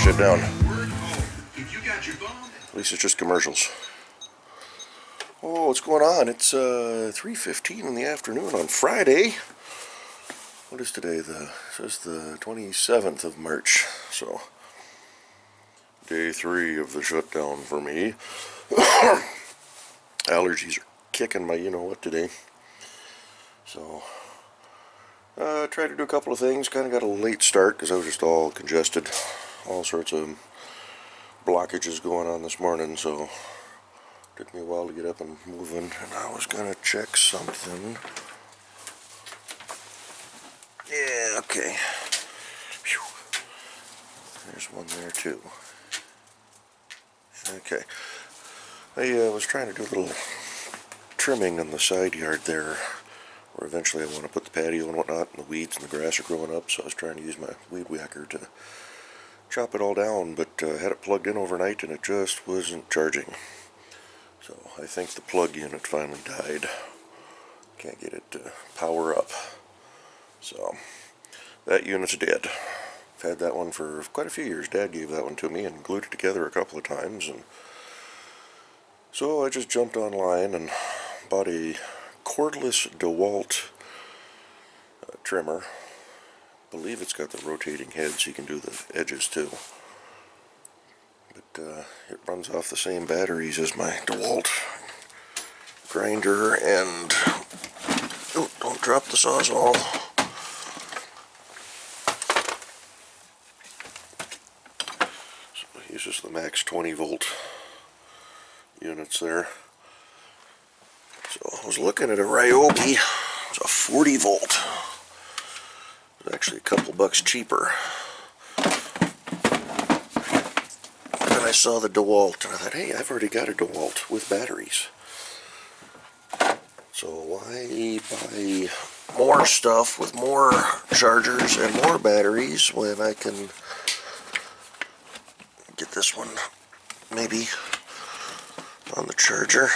Shutdown. At least it's just commercials. Oh, what's going on? It's 3:15 in the afternoon on Friday. What is today? It says the 27th of March. So, day 3 of the shutdown for me. Allergies are kicking my you-know-what today. So, tried to do a couple of things. Kind of got a late start because I was just all congested. All sorts of blockages going on this morning, so took me a while to get up and moving. And I was gonna check something. Yeah, okay. Whew. There's one there too. Okay. I was trying to do a little trimming on the side yard there, where eventually I want to put the patio and whatnot, and the weeds and the grass are growing up, so I was trying to use my weed whacker to chop it all down, but had it plugged in overnight and it just wasn't charging. So I think the plug unit finally died. Can't get it to power up. So that unit's dead. I've had that one for quite a few years. Dad gave that one to me and glued it together a couple of times, and so I just jumped online and bought a cordless DeWalt trimmer. I believe it's got the rotating head so you can do the edges too. But it runs off the same batteries as my DeWalt grinder, and oh, don't drop the Sawzall. So it uses the max 20 volt units there. So I was looking at a Ryobi. It's a 40 volt. It's actually a couple bucks cheaper. And I saw the DeWalt and I thought, hey, I've already got a DeWalt with batteries. So why buy more stuff with more chargers and more batteries when I can get this one maybe on the charger?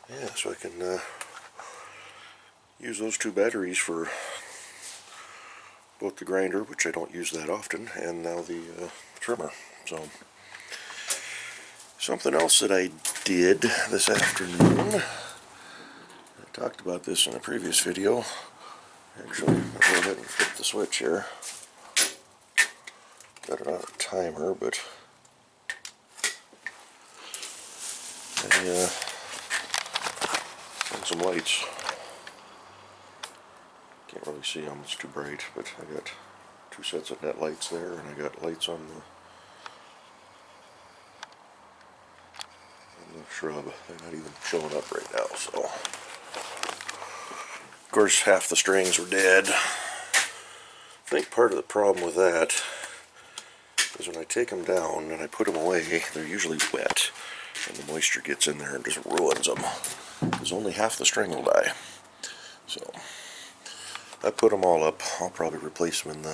Yeah, so I can use those two batteries for both the grinder, which I don't use that often, and now the trimmer. So, something else that I did this afternoon, I talked about this in a previous video. Actually, I'll go ahead and flip the switch here. Got it on a timer, but I some lights. Can't really see them, it's too bright, but I got two sets of net lights there, and I got lights on the shrub. They're not even showing up right now, so. Of course, half the strings were dead. I think part of the problem with that is when I take them down and I put them away, they're usually wet, and the moisture gets in there and just ruins them, because only half the string will die. So I put them all up. I'll probably replace them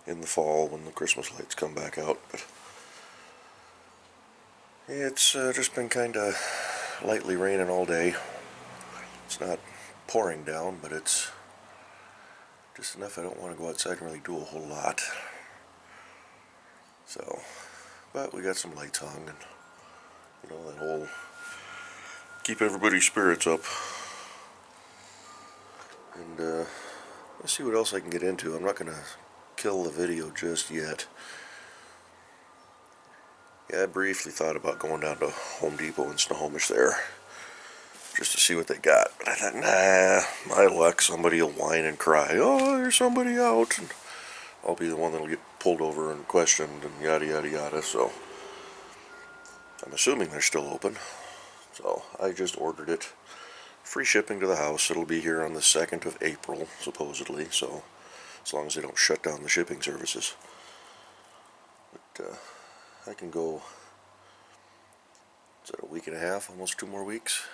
in the fall when the Christmas lights come back out. But it's just been kind of lightly raining all day. It's not pouring down, but it's just enough I don't want to go outside and really do a whole lot. So, but we got some lights hung, and you know, that whole keep everybody's spirits up. And let's see what else I can get into. I'm not going to kill the video just yet. Yeah, I briefly thought about going down to Home Depot and Snohomish there, just to see what they got. But I thought, nah, my luck, somebody will whine and cry, oh, there's somebody out, and I'll be the one that'll get pulled over and questioned and yada yada yada. So I'm assuming they're still open. So I just ordered it. Free shipping to the house. It'll be here on the 2nd of April, supposedly, so as long as they don't shut down the shipping services. But I can go, is that a week and a half, almost 2 more weeks?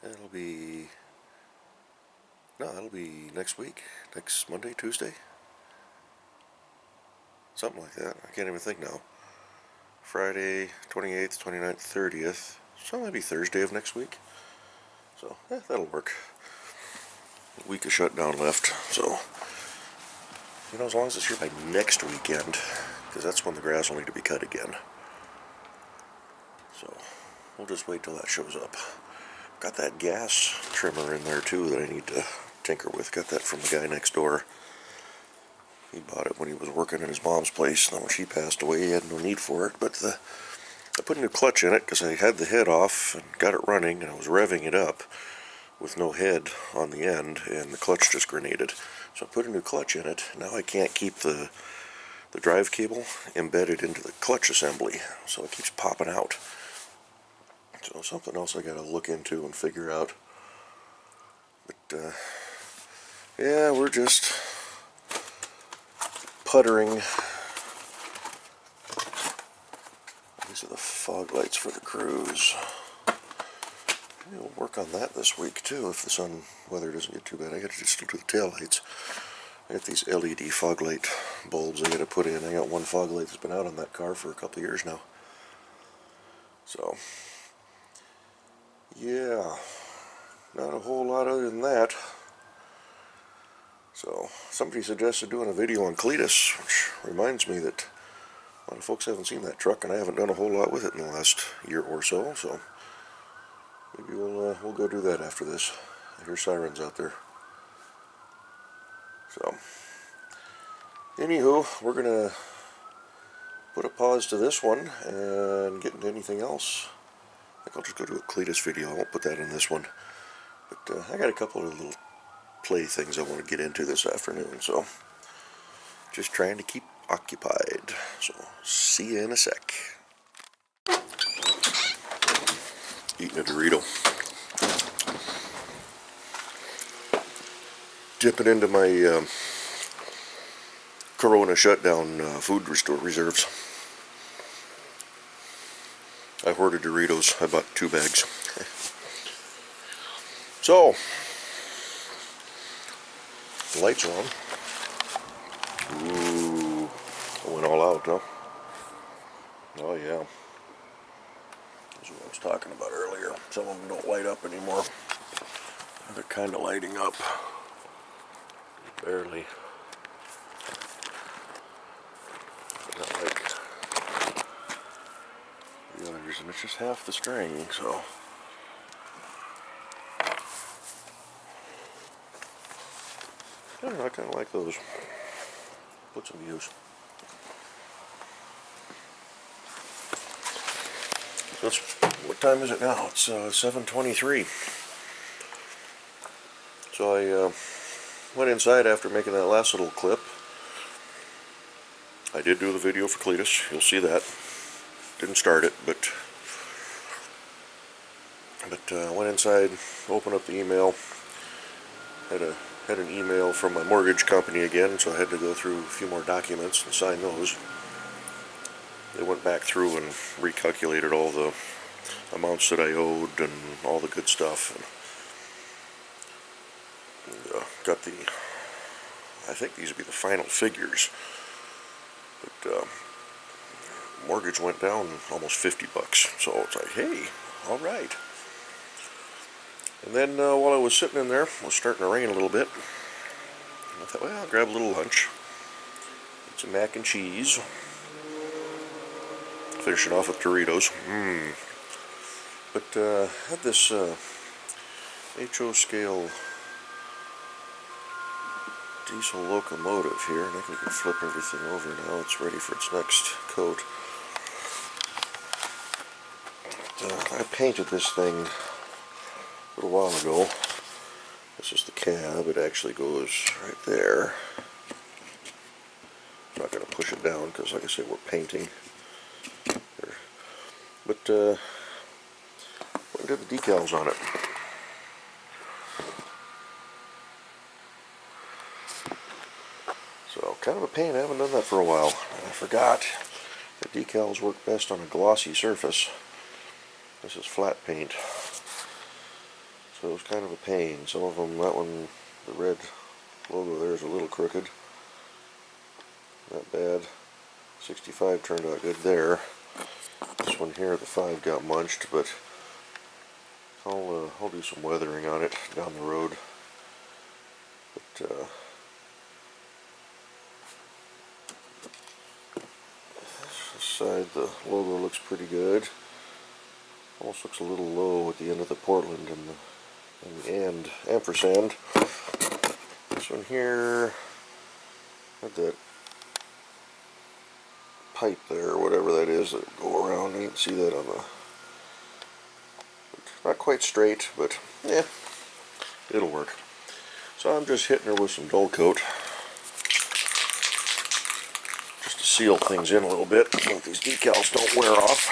It'll be next week, next Monday, Tuesday? Something like that. I can't even think now. Friday, 28th, 29th, 30th. So maybe Thursday of next week. So, that'll work. A week of shutdown left, so, you know, as long as it's here by next weekend, because that's when the grass will need to be cut again. So, we'll just wait till that shows up. Got that gas trimmer in there too that I need to tinker with. Got that from the guy next door. He bought it when he was working at his mom's place, and then when she passed away, he had no need for it. But I put a new clutch in it because I had the head off and got it running, and I was revving it up with no head on the end, and the clutch just grenaded. So I put a new clutch in it. Now I can't keep the drive cable embedded into the clutch assembly, so it keeps popping out. So something else I gotta look into and figure out. But yeah, we're just puttering. These are the fog lights for the cruise. We'll work on that this week too if the sun weather doesn't get too bad. I gotta just do the tail lights. I got these LED fog light bulbs I gotta put in. I got one fog light that's been out on that car for a couple of years now. So yeah, not a whole lot other than that. So somebody suggested doing a video on Cletus, which reminds me that a lot of folks haven't seen that truck, and I haven't done a whole lot with it in the last year or so. So maybe we'll go do that after this. I hear sirens out there. So anywho, we're gonna put a pause to this one and get into anything else. I think I'll just go do a Cletus video. I won't put that in this one. But I got a couple of little play things I want to get into this afternoon, so just trying to keep occupied. So see you in a sec. Eating a Dorito. Dipping into my Corona Shutdown food restore reserves. I hoarded Doritos. I bought 2 bags. So, the lights are on. Ooh, I went all out, huh? Oh yeah. That's what I was talking about earlier. Some of them don't light up anymore. They're kind of lighting up. Barely. But not like the others, and it's just half the string, so. I don't know, I kind of like those. Put some use. What time is it now? It's 7:23. So I went inside after making that last little clip. I did do the video for Cletus. You'll see that. Didn't start it, but went inside, opened up the email. Had an email from my mortgage company again, so I had to go through a few more documents and sign those. They went back through and recalculated all the amounts that I owed and all the good stuff. And got the, I think these would be the final figures. But mortgage went down almost $50, so it's like, hey, all right. And then while I was sitting in there, it was starting to rain a little bit. And I thought, well, I'll grab a little lunch. Get some mac and cheese. Finish it off with Doritos. But had this HO scale diesel locomotive here, and I think we can flip everything over now. It's ready for its next coat. I painted this thing a little while ago. This is the cab. It actually goes right there. I'm not going to push it down because, like I said, we're painting. There. But went and did the decals on it. So kind of a pain. I haven't done that for a while. And I forgot that decals work best on a glossy surface. This is flat paint. So it was kind of a pain. Some of them, that one, the red logo there is a little crooked. Not bad. 65 turned out good there. This one here, the 5 got munched, but I'll do some weathering on it down the road. But this side, the logo looks pretty good. Almost looks a little low at the end of the Portland and the and ampersand. This one here had that pipe there, or whatever that is, that go around. You can see that on the, not quite straight, but yeah, it'll work. So I'm just hitting her with some dull coat, just to seal things in a little bit so that these decals don't wear off.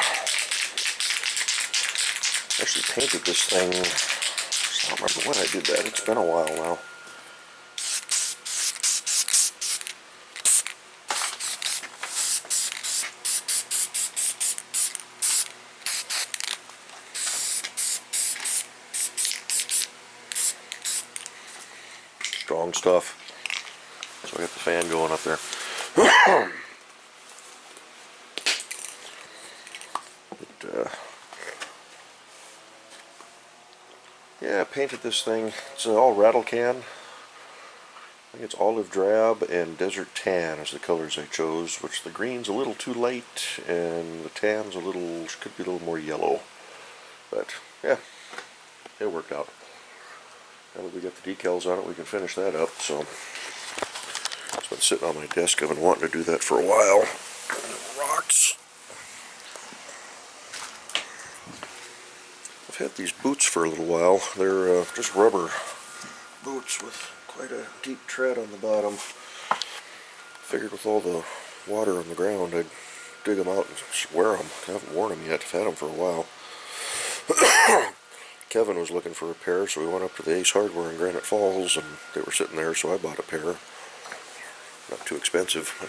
I actually painted this thing, I don't remember when I did that. It's been a while now. Strong stuff. So I got the fan going up there. Yeah, I painted this thing. It's all rattle can. I think it's olive drab and desert tan as the colors I chose, which the green's a little too light and the tan's could be a little more yellow. But yeah, it worked out. Now that we got the decals on it, we can finish that up. So it's been sitting on my desk. I've been wanting to do that for a while. Rocks. I've had these boots for a little while. They're just rubber boots with quite a deep tread on the bottom. Figured with all the water on the ground, I'd dig them out and just wear them. I haven't worn them yet. I've had them for a while. Kevin was looking for a pair, so we went up to the Ace Hardware in Granite Falls, and they were sitting there, so I bought a pair. Not too expensive. I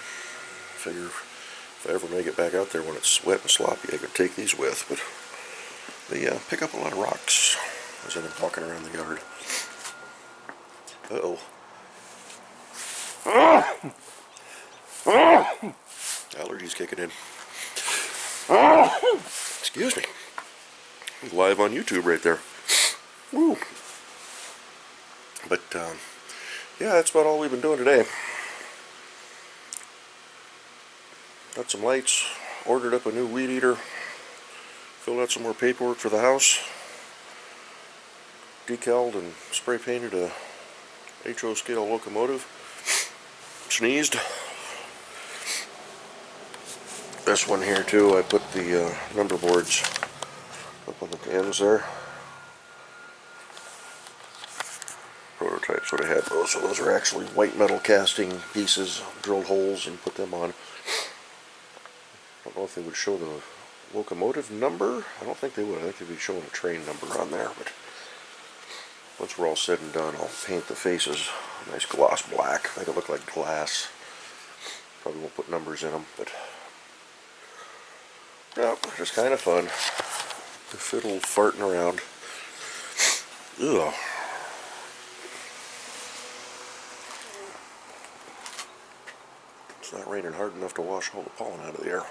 figure if I ever make it back out there when it's wet and sloppy, I could take these with. But they pick up a lot of rocks as I've been walking around the yard. Uh-oh. Allergies kicking in. Excuse me. Live on YouTube right there. Woo. But yeah, that's about all we've been doing today. Got some lights, ordered up a new weed eater, filled out some more paperwork for the house, decaled and spray painted a HO scale locomotive, sneezed. This one here too, I put the number boards up on the ends there. Prototypes what I had those, so those are actually white metal casting pieces, drilled holes and put them on. I don't know if they would show the locomotive number. I don't think they would. I think they'd be showing a train number on there, but once we're all said and done, I'll paint the faces a nice gloss black, make it look like glass. Probably won't put numbers in them, but yeah, just kind of fun. The fiddle farting around. Ugh. It's not raining hard enough to wash all the pollen out of the air.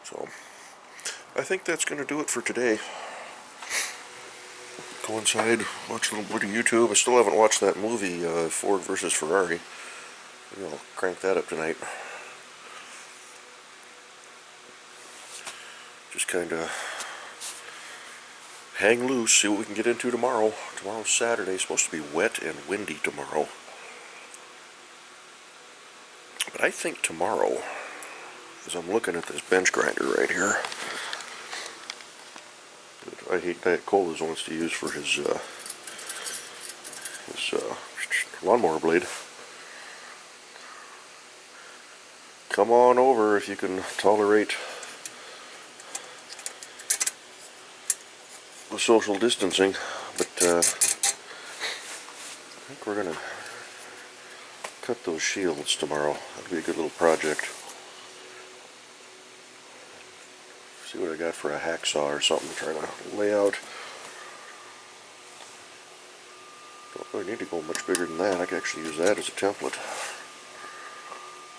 So, I think that's going to do it for today. Go inside, watch a little bit of YouTube. I still haven't watched that movie, Ford versus Ferrari. Maybe I'll crank that up tonight. Just kind of hang loose, see what we can get into tomorrow. Tomorrow's Saturday, it's supposed to be wet and windy tomorrow. But I think tomorrow, as I'm looking at this bench grinder right here, I hate Diet Cola's wants to use for his lawnmower blade. Come on over if you can tolerate the social distancing, but I think we're gonna cut those shields tomorrow. That'll be a good little project. See what I got for a hacksaw or something to try to lay out. Don't really need to go much bigger than that. I can actually use that as a template.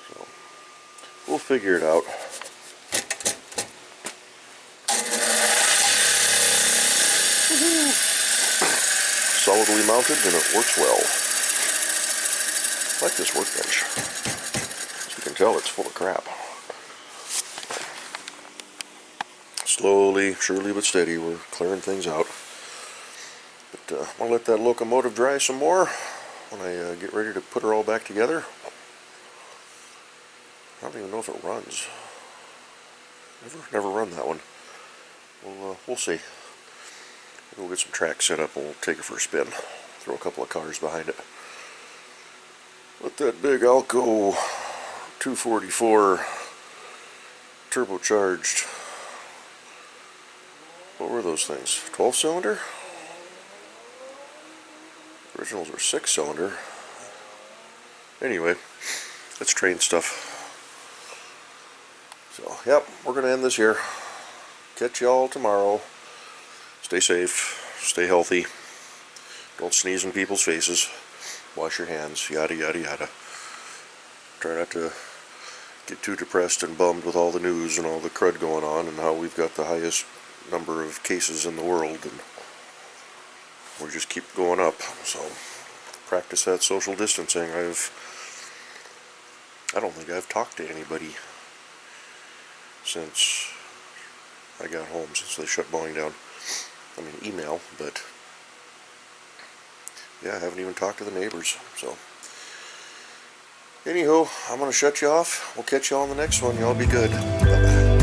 So we'll figure it out. properly mounted, then it works well. I like this workbench. As you can tell, it's full of crap. Slowly, surely but steady, we're clearing things out. But I'll let that locomotive dry some more when I get ready to put her all back together. I don't even know if it runs. Never run that one. We'll see. We'll get some tracks set up and we'll take it for a spin. Throw a couple of cars behind it. Let that big Alco 244 turbocharged. What were those things? 12-cylinder? Originals were 6-cylinder. Anyway, that's train stuff. So, yep, we're going to end this here. Catch y'all tomorrow. Stay safe. Stay healthy. Don't sneeze in people's faces. Wash your hands. Yada, yada, yada. Try not to get too depressed and bummed with all the news and all the crud going on and how we've got the highest number of cases in the world. And we just keep going up. So, practice that social distancing. I don't think I've talked to anybody since I got home, since they shut bowling down. I mean, email, but yeah, I haven't even talked to the neighbors. So, anywho, I'm going to shut you off. We'll catch you all on the next one. Y'all be good. Bye-bye.